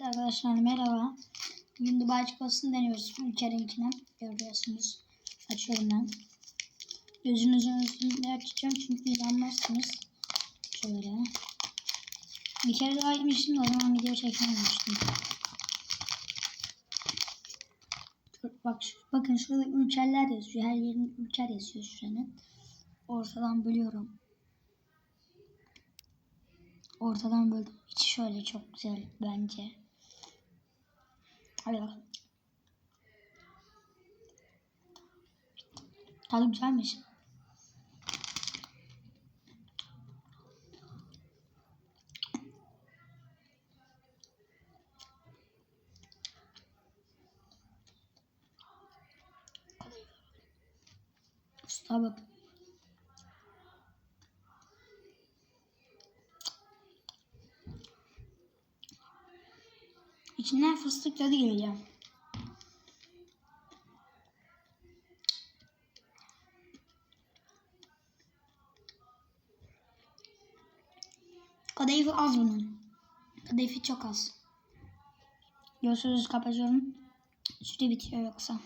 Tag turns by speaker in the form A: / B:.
A: arkadaşlar merhaba. Bugün Dubai çikolatasını deniyoruz. Ülkerinkine görüyorsunuz. Açıyorum ben. Gözünüzün üstünde açacağım çünkü inanmazsınız. Şöyle. Bir kere daha yemiştim de o zaman video çekememiştim. Bakın şurada ülkeler yazıyor. Her yerin ülker yazıyor şuranın. Ortadan bölüyorum. Ortadan böldüm. İçi şöyle çok güzel bence. Hadi bakalım. Tadı güzelmiş. Usta bak. İçinden fıstık tadı geliyor. Kadayıfı az bunun. Kadayıfı çok az. Görüşürüz, kapatıyorum. Süre bitiyor yoksa.